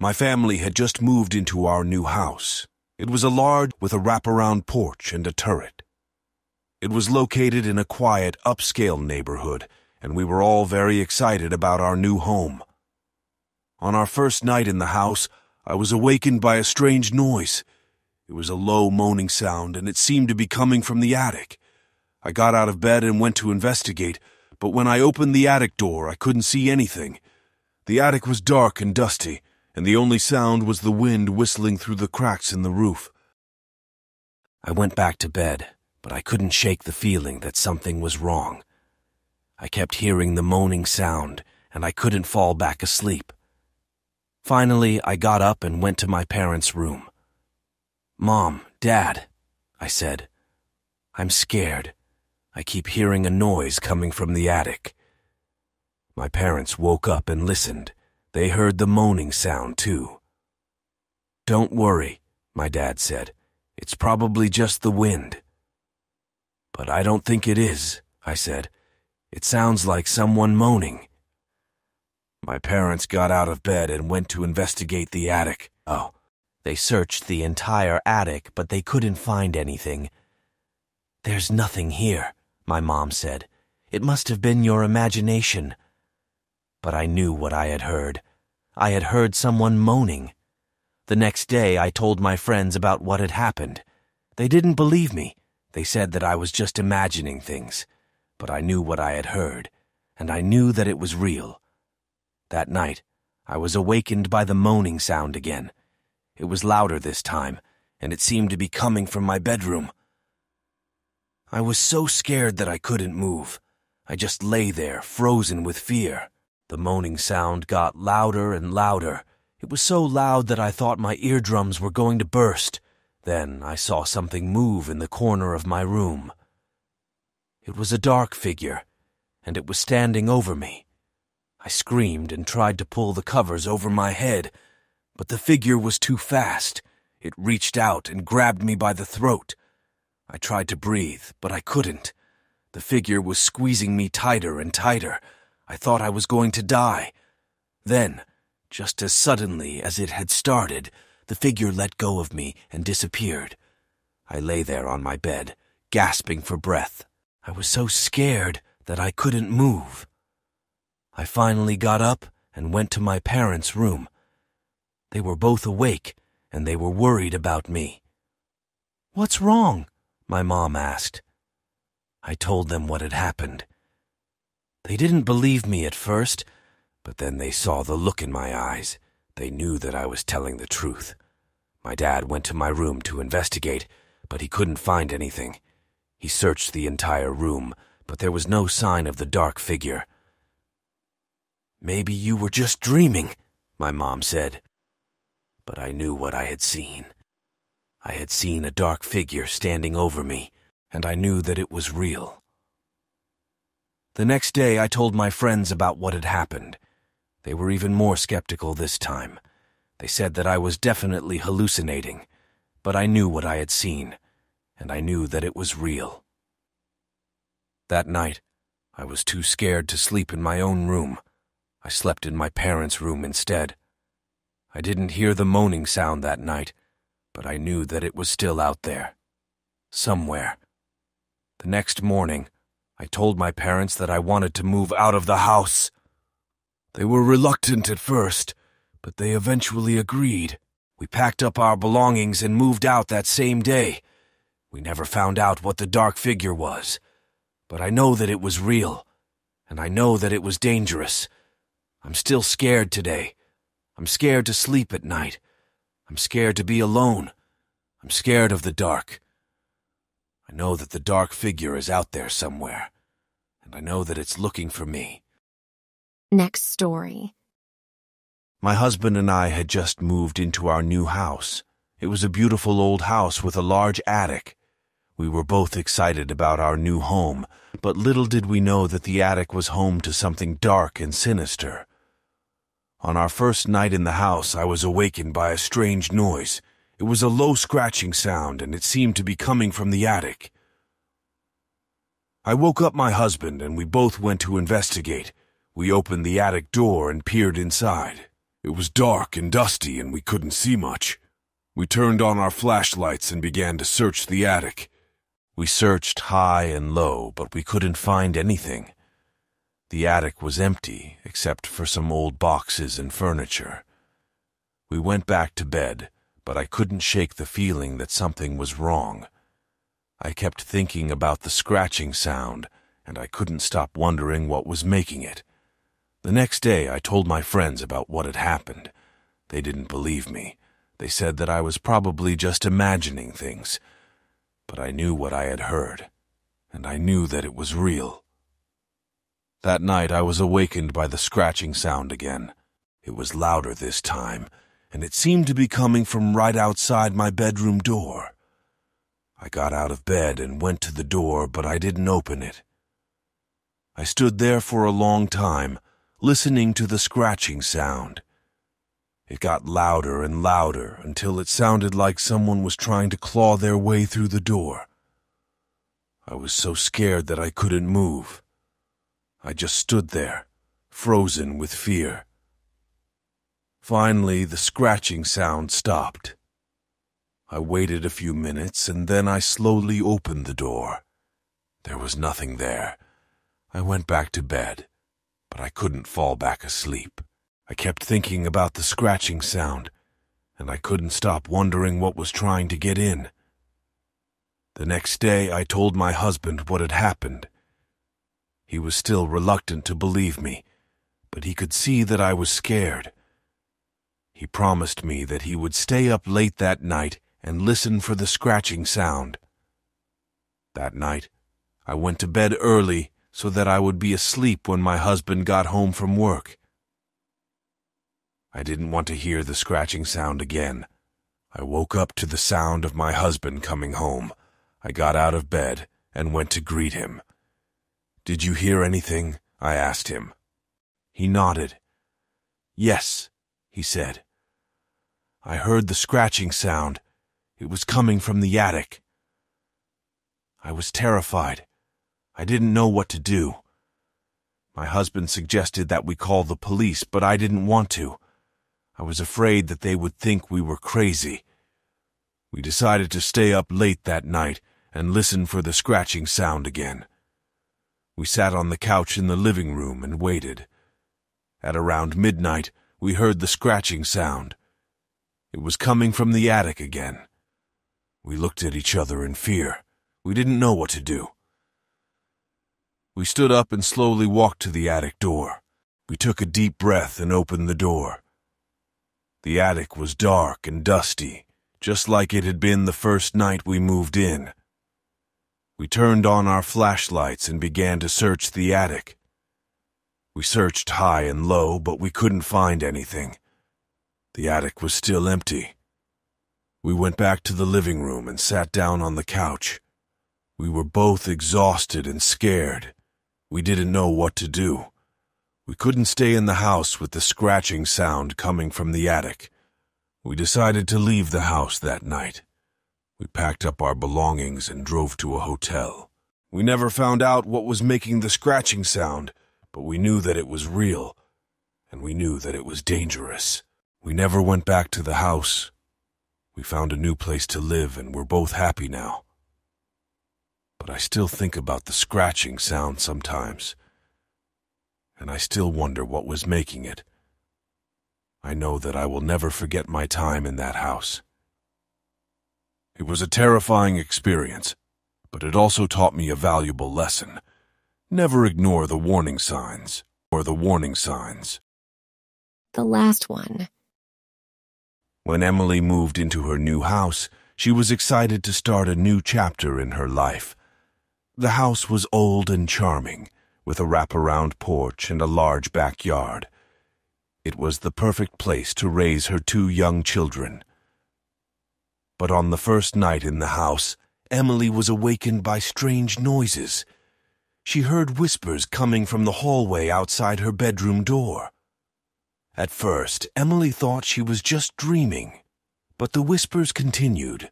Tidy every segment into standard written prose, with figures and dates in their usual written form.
My family had just moved into our new house. It was a large with a wraparound porch and a turret. It was located in a quiet, upscale neighborhood, and we were all very excited about our new home. On our first night in the house, I was awakened by a strange noise. It was a low moaning sound, and it seemed to be coming from the attic. I got out of bed and went to investigate, but when I opened the attic door, I couldn't see anything. The attic was dark and dusty, and the only sound was the wind whistling through the cracks in the roof. I went back to bed, but I couldn't shake the feeling that something was wrong. I kept hearing the moaning sound, and I couldn't fall back asleep. Finally, I got up and went to my parents' room. "Mom, Dad," I said, "I'm scared. I keep hearing a noise coming from the attic." My parents woke up and listened. They heard the moaning sound, too. "Don't worry," my dad said. "It's probably just the wind." "But I don't think it is," I said. "It sounds like someone moaning." My parents got out of bed and went to investigate the attic. They searched the entire attic, but they couldn't find anything. "There's nothing here," my mom said. "It must have been your imagination." But I knew what I had heard. I had heard someone moaning. The next day, I told my friends about what had happened. They didn't believe me. They said that I was just imagining things. But I knew what I had heard, and I knew that it was real. That night, I was awakened by the moaning sound again. It was louder this time, and it seemed to be coming from my bedroom. I was so scared that I couldn't move. I just lay there, frozen with fear. The moaning sound got louder and louder. It was so loud that I thought my eardrums were going to burst. Then I saw something move in the corner of my room. It was a dark figure, and it was standing over me. I screamed and tried to pull the covers over my head, but the figure was too fast. It reached out and grabbed me by the throat. I tried to breathe, but I couldn't. The figure was squeezing me tighter and tighter. I thought I was going to die. Then, just as suddenly as it had started, the figure let go of me and disappeared. I lay there on my bed, gasping for breath. I was so scared that I couldn't move. I finally got up and went to my parents' room. They were both awake, and they were worried about me. "What's wrong?" my mom asked. I told them what had happened. They didn't believe me at first, but then they saw the look in my eyes. They knew that I was telling the truth. My dad went to my room to investigate, but he couldn't find anything. He searched the entire room, but there was no sign of the dark figure. "Maybe you were just dreaming," my mom said. But I knew what I had seen. I had seen a dark figure standing over me, and I knew that it was real. The next day, I told my friends about what had happened. They were even more skeptical this time. They said that I was definitely hallucinating, but I knew what I had seen, and I knew that it was real. That night, I was too scared to sleep in my own room. I slept in my parents' room instead. I didn't hear the moaning sound that night, but I knew that it was still out there. Somewhere. The next morning, I told my parents that I wanted to move out of the house. They were reluctant at first, but they eventually agreed. We packed up our belongings and moved out that same day. We never found out what the dark figure was, but I know that it was real, and I know that it was dangerous. I'm still scared today. I'm scared to sleep at night. I'm scared to be alone. I'm scared of the dark. I know that the dark figure is out there somewhere, and I know that it's looking for me. Next story. My husband and I had just moved into our new house. It was a beautiful old house with a large attic. We were both excited about our new home, but little did we know that the attic was home to something dark and sinister. On our first night in the house, I was awakened by a strange noise. It was a low scratching sound, and it seemed to be coming from the attic. I woke up my husband, and we both went to investigate. We opened the attic door and peered inside. It was dark and dusty and we couldn't see much. We turned on our flashlights and began to search the attic. We searched high and low, but we couldn't find anything. The attic was empty, except for some old boxes and furniture. We went back to bed, but I couldn't shake the feeling that something was wrong. I kept thinking about the scratching sound, and I couldn't stop wondering what was making it. The next day, I told my friends about what had happened. They didn't believe me. They said that I was probably just imagining things. But I knew what I had heard, and I knew that it was real. That night, I was awakened by the scratching sound again. It was louder this time, and it seemed to be coming from right outside my bedroom door. I got out of bed and went to the door, but I didn't open it. I stood there for a long time, listening to the scratching sound. It got louder and louder until it sounded like someone was trying to claw their way through the door. I was so scared that I couldn't move. I just stood there, frozen with fear. Finally, the scratching sound stopped. I waited a few minutes and then I slowly opened the door. There was nothing there. I went back to bed, but I couldn't fall back asleep. I kept thinking about the scratching sound, and I couldn't stop wondering what was trying to get in. The next day, I told my husband what had happened. He was still reluctant to believe me, but he could see that I was scared. He promised me that he would stay up late that night and listen for the scratching sound. That night, I went to bed early so that I would be asleep when my husband got home from work. I didn't want to hear the scratching sound again. I woke up to the sound of my husband coming home. I got out of bed and went to greet him. "Did you hear anything?" I asked him. He nodded. "Yes," he said. "I heard the scratching sound. It was coming from the attic." I was terrified. I didn't know what to do. My husband suggested that we call the police, but I didn't want to. I was afraid that they would think we were crazy. We decided to stay up late that night and listen for the scratching sound again. We sat on the couch in the living room and waited. At around midnight, we heard the scratching sound. It was coming from the attic again. We looked at each other in fear. We didn't know what to do. We stood up and slowly walked to the attic door. We took a deep breath and opened the door. The attic was dark and dusty, just like it had been the first night we moved in. We turned on our flashlights and began to search the attic. We searched high and low, but we couldn't find anything. The attic was still empty. We went back to the living room and sat down on the couch. We were both exhausted and scared. We didn't know what to do. We couldn't stay in the house with the scratching sound coming from the attic. We decided to leave the house that night. We packed up our belongings and drove to a hotel. We never found out what was making the scratching sound, but we knew that it was real, and we knew that it was dangerous. We never went back to the house. We found a new place to live, and we're both happy now. But I still think about the scratching sound sometimes, and I still wonder what was making it. I know that I will never forget my time in that house. It was a terrifying experience, but it also taught me a valuable lesson. Never ignore the warning signs, or the warning signs. The last one. When Emily moved into her new house, she was excited to start a new chapter in her life. The house was old and charming, with a wraparound porch and a large backyard. It was the perfect place to raise her 2 young children. But on the first night in the house, Emily was awakened by strange noises. She heard whispers coming from the hallway outside her bedroom door. At first, Emily thought she was just dreaming, but the whispers continued.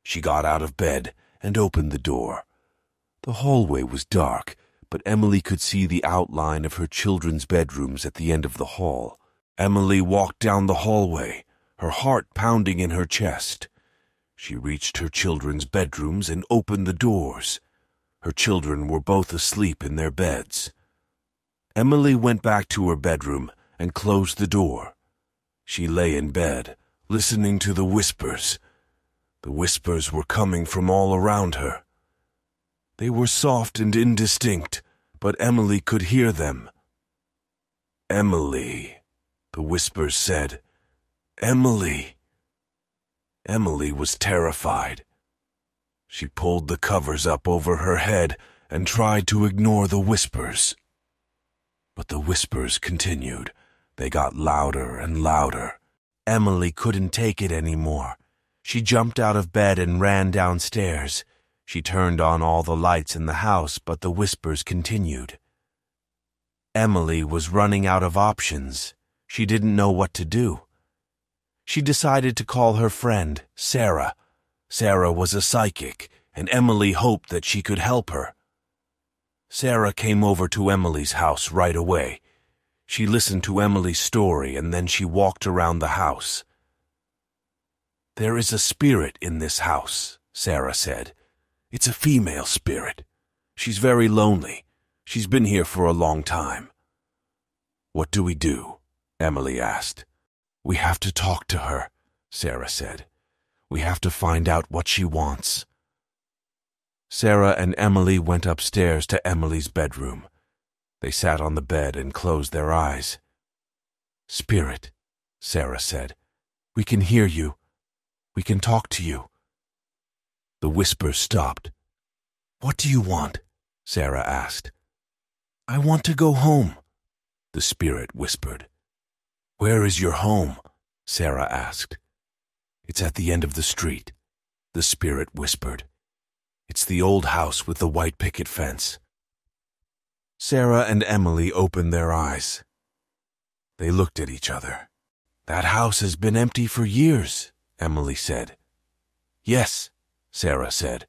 She got out of bed and opened the door. The hallway was dark, but Emily could see the outline of her children's bedrooms at the end of the hall. Emily walked down the hallway, her heart pounding in her chest. She reached her children's bedrooms and opened the doors. Her children were both asleep in their beds. Emily went back to her bedroom and closed the door. She lay in bed, listening to the whispers. The whispers were coming from all around her. They were soft and indistinct, but Emily could hear them. "Emily," the whispers said. "Emily." Emily was terrified. She pulled the covers up over her head and tried to ignore the whispers. But the whispers continued. They got louder and louder. Emily couldn't take it anymore. She jumped out of bed and ran downstairs. She turned on all the lights in the house, but the whispers continued. Emily was running out of options. She didn't know what to do. She decided to call her friend, Sarah. Sarah was a psychic, and Emily hoped that she could help her. Sarah came over to Emily's house right away. She listened to Emily's story, and then she walked around the house. "There is a spirit in this house," Sarah said. "It's a female spirit. She's very lonely. She's been here for a long time." "What do we do?" Emily asked. "We have to talk to her," Sarah said. "We have to find out what she wants." Sarah and Emily went upstairs to Emily's bedroom. They sat on the bed and closed their eyes. "Spirit," Sarah said, "we can hear you. We can talk to you." The whispers stopped. "What do you want?" Sarah asked. "I want to go home," the spirit whispered. "Where is your home?" Sarah asked. "It's at the end of the street," the spirit whispered. "It's the old house with the white picket fence." Sarah and Emily opened their eyes. They looked at each other. "That house has been empty for years," Emily said. "Yes," Sarah said,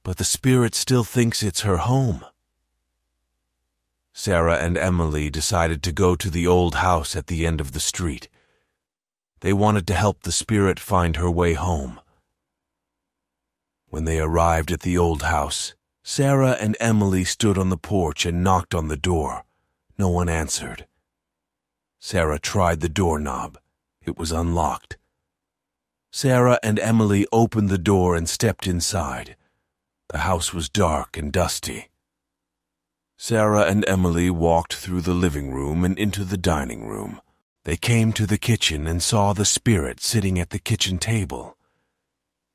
"but the spirit still thinks it's her home." Sarah and Emily decided to go to the old house at the end of the street. They wanted to help the spirit find her way home. When they arrived at the old house, Sarah and Emily stood on the porch and knocked on the door. No one answered. Sarah tried the doorknob. It was unlocked. Sarah and Emily opened the door and stepped inside. The house was dark and dusty. Sarah and Emily walked through the living room and into the dining room. They came to the kitchen and saw the spirit sitting at the kitchen table.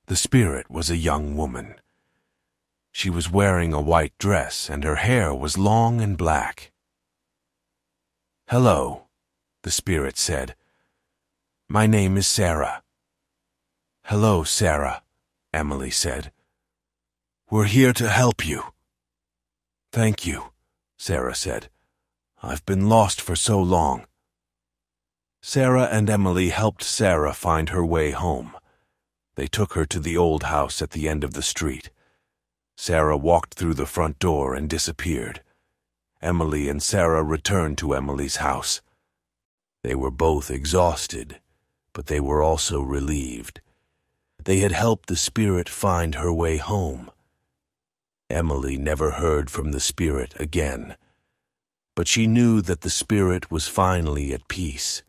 The spirit was a young woman. She was wearing a white dress and her hair was long and black. "Hello," the spirit said. "My name is Sarah." "Hello, Sarah," Emily said. "We're here to help you." "Thank you," Sarah said. "I've been lost for so long." Sarah and Emily helped Sarah find her way home. They took her to the old house at the end of the street. Sarah walked through the front door and disappeared. Emily and Sarah returned to Emily's house. They were both exhausted, but they were also relieved. They had helped the spirit find her way home. Emily never heard from the spirit again, but she knew that the spirit was finally at peace.